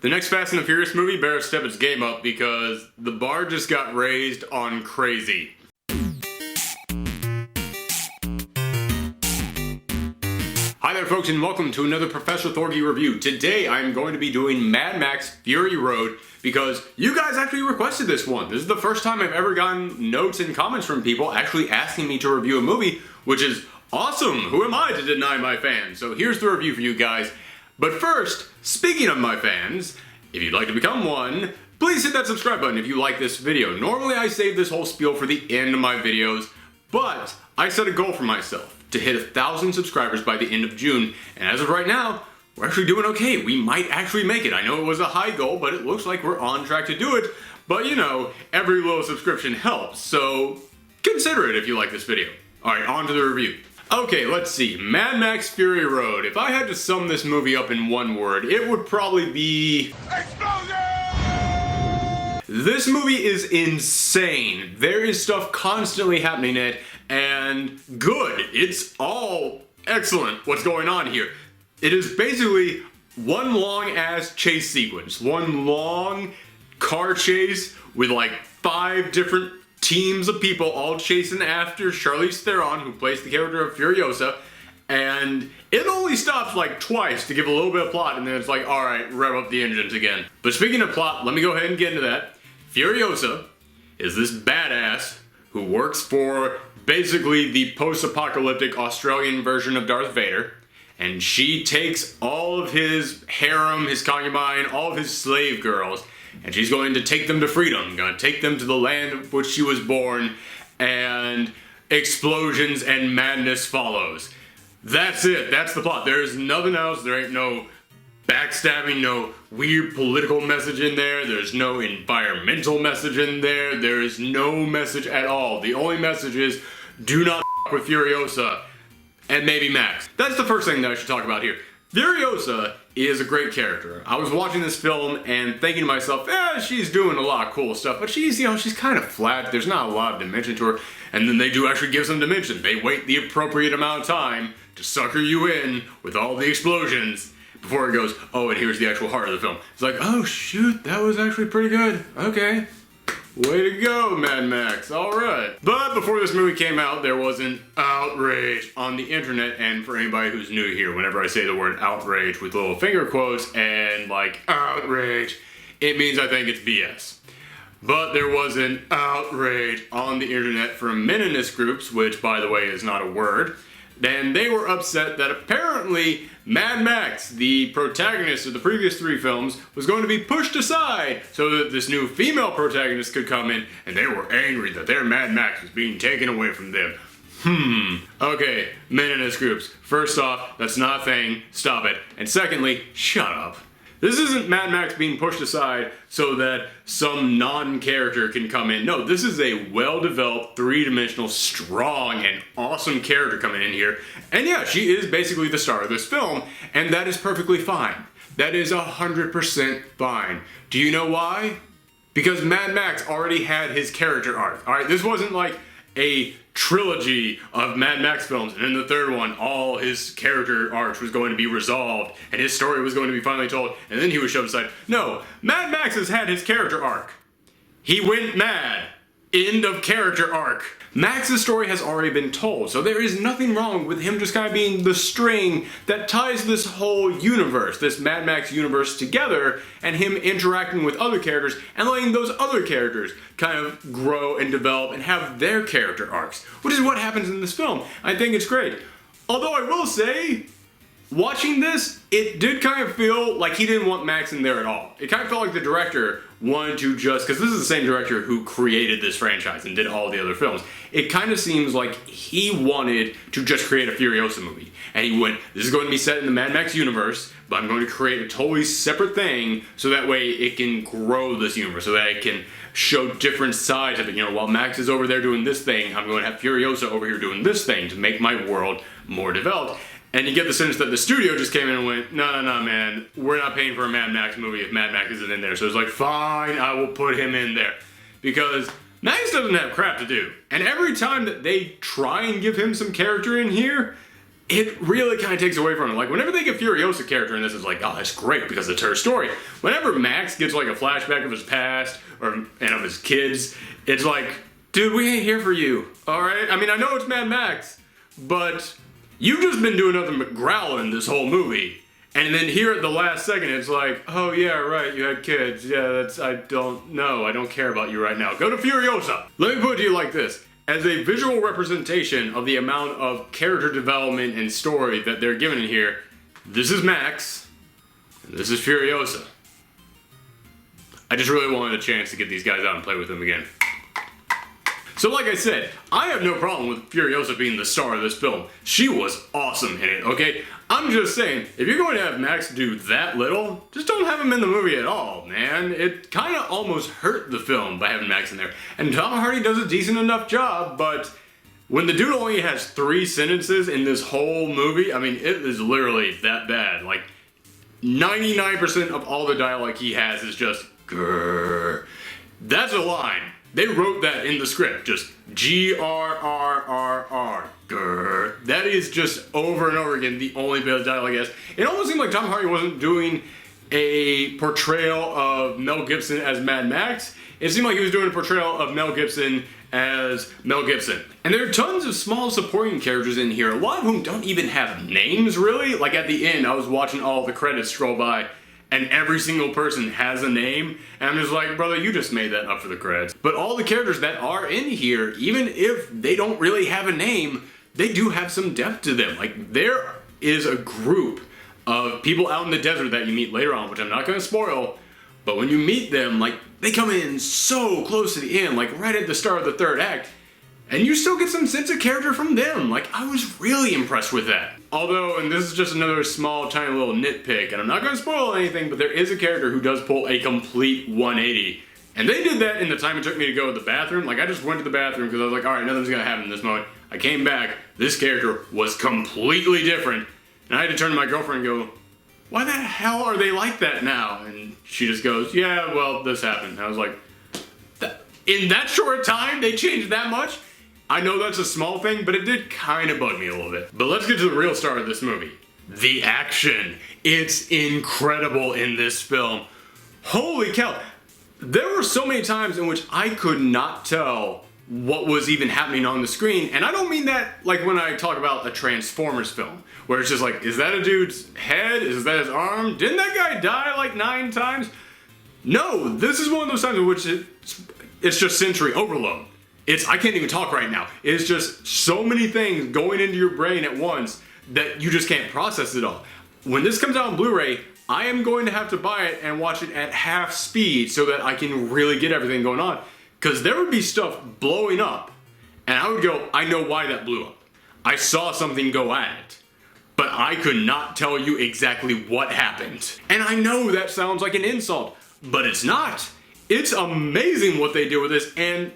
The next Fast and the Furious movie better step its game up because the bar just got raised on crazy. Hi there folks, and welcome to another Professor Thorgi review. Today I'm going to be doing Mad Max Fury Road because you guys actually requested this one. This is the first time I've ever gotten notes and comments from people actually asking me to review a movie, which is awesome. Who am I to deny my fans? So here's the review for you guys. But first, speaking of my fans, if you'd like to become one, please hit that subscribe button if you like this video. Normally I save this whole spiel for the end of my videos, but I set a goal for myself to hit 1,000 subscribers by the end of June, and as of right now, we're actually doing okay. We might actually make it. I know it was a high goal, but it looks like we're on track to do it. But you know, every little subscription helps, so consider it if you like this video. Alright, on to the review. Okay, let's see. Mad Max Fury Road. If I had to sum this movie up in one word, it would probably be... explosion! This movie is insane. There is stuff constantly happening in it, and good. It's all excellent what's going on here. It is basically one long-ass chase sequence. One long car chase with like 5 different teams of people all chasing after Charlize Theron, who plays the character of Furiosa, and it only stops like twice to give a little bit of plot, and then it's like, alright, rev up the engines again. But speaking of plot, let me go ahead and get into that. Furiosa is this badass who works for basically the post-apocalyptic Australian version of Darth Vader, and she takes all of his harem, his concubine, all of his slave girls, and she's going to take them to freedom, going to take them to the land of which she was born, and explosions and madness follows. That's it. That's the plot. There is nothing else. There ain't no backstabbing, no weird political message in there. There's no environmental message in there. There is no message at all. The only message is, do not f*** with Furiosa, and maybe Max. That's the first thing that I should talk about here. Furiosa is a great character. I was watching this film and thinking to myself, she's doing a lot of cool stuff, but she's, she's kind of flat. There's not a lot of dimension to her. And then they do actually give some dimension. They wait the appropriate amount of time to sucker you in with all the explosions before it goes, oh, and here's the actual heart of the film. It's like, oh shoot, that was actually pretty good. Okay. Way to go, Mad Max. Alright. But before this movie came out, there was an outrage on the internet, and for anybody who's new here, whenever I say the word outrage with little finger quotes and like outrage, it means I think it's BS. But there was an outrage on the internet from meninist groups, which by the way is not a word, and they were upset that apparently Mad Max, the protagonist of the previous 3 films, was going to be pushed aside so that this new female protagonist could come in, and they were angry that their Mad Max was being taken away from them. Okay, meninist groups. First off, that's not a thing. Stop it. And secondly, shut up. This isn't Mad Max being pushed aside so that some non-character can come in. No, this is a well-developed, 3-dimensional, strong, and awesome character coming in here. And yeah, she is basically the star of this film, and that is perfectly fine. That is 100% fine. Do you know why? Because Mad Max already had his character arc. Alright, this wasn't like a trilogy of Mad Max films, and in the 3rd one, all his character arcs was going to be resolved, and his story was going to be finally told, and then he was shoved aside. No, Mad Max has had his character arc. He went mad. End of character arc. Max's story has already been told, so there is nothing wrong with him just kind of being the string that ties this whole universe, this Mad Max universe together, and him interacting with other characters and letting those other characters kind of grow and develop and have their character arcs, which is what happens in this film. I think it's great. Although I will say, watching this, it did kind of feel like he didn't want Max in there at all. It kind of felt like the director wanted to just, because this is the same director who created this franchise and did all the other films, it kind of seems like he wanted to just create a Furiosa movie. And he went, this is going to be set in the Mad Max universe, but I'm going to create a totally separate thing so that way it can grow this universe, so that it can show different sides of it. You know, while Max is over there doing this thing, I'm going to have Furiosa over here doing this thing to make my world more developed. And you get the sense that the studio just came in and went, no, man, we're not paying for a Mad Max movie if Mad Max isn't in there. So it's like, fine, I will put him in there. Because Max doesn't have crap to do. And every time that they try and give him some character in here, it really kind of takes away from it. Like, whenever they get Furiosa character in this, it's like, oh, that's great because it's her story. Whenever Max gets like a flashback of his past and of his kids, it's like, dude, we ain't here for you, all right? I mean, I know it's Mad Max, but you've just been doing nothing but growling this whole movie. And then here at the last second, it's like, oh yeah, right, you had kids. Yeah, I don't care about you right now. Go to Furiosa. Let me put it to you like this. As a visual representation of the amount of character development and story that they're given in here, this is Max, and this is Furiosa. I just really wanted a chance to get these guys out and play with them again. So like I said, I have no problem with Furiosa being the star of this film. She was awesome in it, okay? I'm just saying, if you're going to have Max do that little, just don't have him in the movie at all, man. It kind of almost hurt the film by having Max in there. And Tom Hardy does a decent enough job, but when the dude only has 3 sentences in this whole movie, I mean, it is literally that bad. Like, 99% of all the dialogue he has is just, grrr. That's a line. They wrote that in the script, just G-R-R-R-R, grrr. That is just over and over again the only bit of dialogue he has. It almost seemed like Tom Hardy wasn't doing a portrayal of Mel Gibson as Mad Max. It seemed like he was doing a portrayal of Mel Gibson as Mel Gibson. And there are tons of small supporting characters in here, a lot of whom don't even have names, really. Like at the end, I was watching all the credits scroll by, and every single person has a name, and I'm just like, brother, you just made that up for the credits. But all the characters that are in here, even if they don't really have a name, they do have some depth to them. Like, there is a group of people out in the desert that you meet later on, which I'm not gonna spoil, but when you meet them, like, they come in so close to the end, like right at the start of the 3rd act, and you still get some sense of character from them. Like, I was really impressed with that. Although, and this is just another small, tiny little nitpick, and I'm not gonna spoil anything, but there is a character who does pull a complete 180. And they did that in the time it took me to go to the bathroom. Like, I just went to the bathroom because I was like, alright, nothing's gonna happen in this moment. I came back, this character was completely different, and I had to turn to my girlfriend and go, why the hell are they like that now? And she just goes, yeah, well, this happened. And I was like, in that short time, they changed that much? I know that's a small thing, but it did kind of bug me a little bit. But let's get to the real star of this movie. The action. It's incredible in this film. Holy cow. There were so many times in which I could not tell what was even happening on the screen. And I don't mean that like when I talk about a Transformers film, where it's just like, is that a dude's head? Is that his arm? Didn't that guy die like 9 times? No, this is one of those times in which it's just sensory overload. I can't even talk right now. It's just so many things going into your brain at once that you just can't process it all. When this comes out on Blu-ray, I am going to have to buy it and watch it at half speed so that I can really get everything going on. Because there would be stuff blowing up, and I would go, I know why that blew up. I saw something go at it, but I could not tell you exactly what happened. And I know that sounds like an insult, but it's not. It's amazing what they do with this, and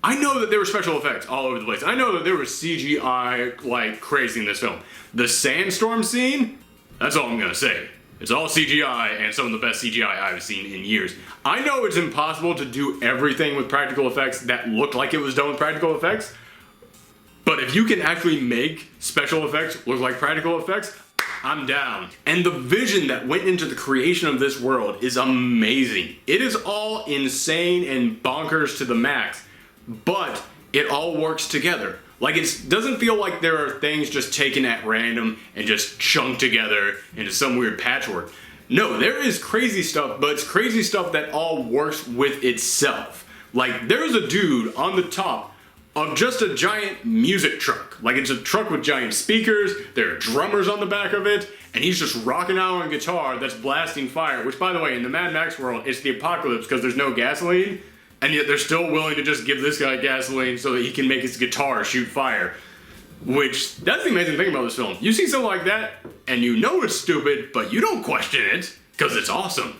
I know that there were special effects all over the place. I know that there was CGI like crazy in this film. The sandstorm scene, that's all I'm gonna say. It's all CGI and some of the best CGI I've seen in years. I know it's impossible to do everything with practical effects that looked like it was done with practical effects, but if you can actually make special effects look like practical effects, I'm down. And the vision that went into the creation of this world is amazing. It is all insane and bonkers to the max. But it all works together. Like, it doesn't feel like there are things just taken at random and just chunked together into some weird patchwork. No, there is crazy stuff, but it's crazy stuff that all works with itself. Like, there's a dude on the top of just a giant music truck. Like, it's a truck with giant speakers, there are drummers on the back of it, and he's just rocking out on a guitar that's blasting fire. Which, by the way, in the Mad Max world, it's the apocalypse because there's no gasoline. And yet they're still willing to just give this guy gasoline so that he can make his guitar shoot fire. Which, that's the amazing thing about this film. You see something like that, and you know it's stupid, but you don't question it, because it's awesome.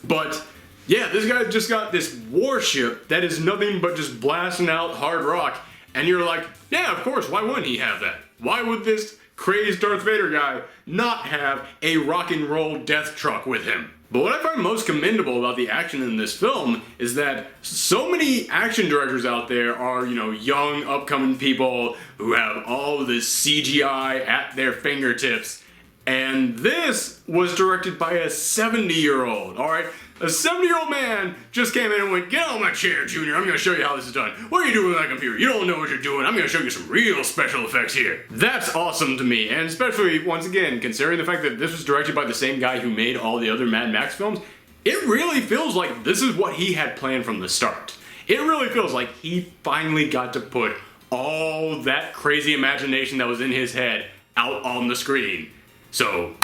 But, yeah, this guy just got this warship that is nothing but just blasting out hard rock. And you're like, yeah, of course, why wouldn't he have that? Why would this crazed Darth Vader guy not have a rock and roll death truck with him? But what I find most commendable about the action in this film is that so many action directors out there are, young, upcoming people who have all this CGI at their fingertips. And this was directed by a 70-year-old, alright? A 70-year-old man just came in and went, "Get out of my chair, Junior, I'm gonna show you how this is done. What are you doing with that computer? You don't know what you're doing. I'm gonna show you some real special effects here." That's awesome to me, and especially, once again, considering the fact that this was directed by the same guy who made all the other Mad Max films, it really feels like this is what he had planned from the start. It really feels like he finally got to put all that crazy imagination that was in his head out on the screen. So,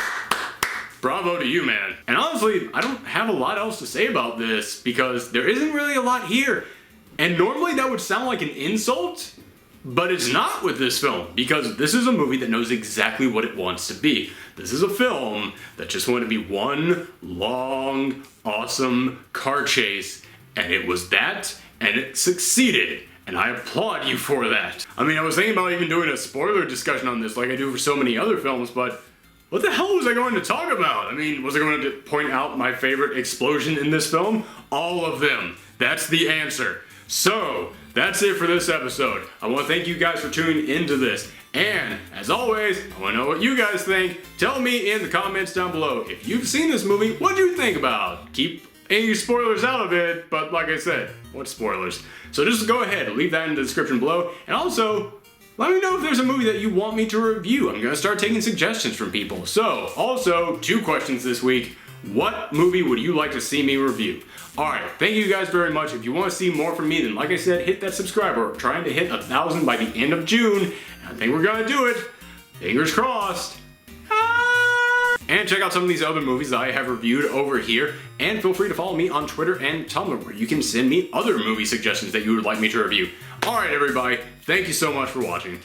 bravo to you, man. And honestly, I don't have a lot else to say about this because there isn't really a lot here. And normally that would sound like an insult, but it's not with this film because this is a movie that knows exactly what it wants to be. This is a film that just wanted to be one long, awesome car chase, and it was that, and it succeeded. And I applaud you for that. I mean, I was thinking about even doing a spoiler discussion on this like I do for so many other films, but what the hell was I going to talk about? I mean, was I going to point out my favorite explosion in this film? All of them. That's the answer. So, that's it for this episode. I want to thank you guys for tuning into this. And, as always, I want to know what you guys think. Tell me in the comments down below. If you've seen this movie, what do you think about? Keep any spoilers out of it, but like I said, what spoilers? So just go ahead, leave that in the description below. And also, let me know if there's a movie that you want me to review. I'm gonna start taking suggestions from people. So, also, 2 questions this week. What movie would you like to see me review? Alright, thank you guys very much. If you want to see more from me, then like I said, hit that subscribe. We're trying to hit 1,000 by the end of June. I think we're gonna do it. Fingers crossed. And check out some of these other movies that I have reviewed over here. And feel free to follow me on Twitter and Tumblr, where you can send me other movie suggestions that you would like me to review. Alright everybody, thank you so much for watching.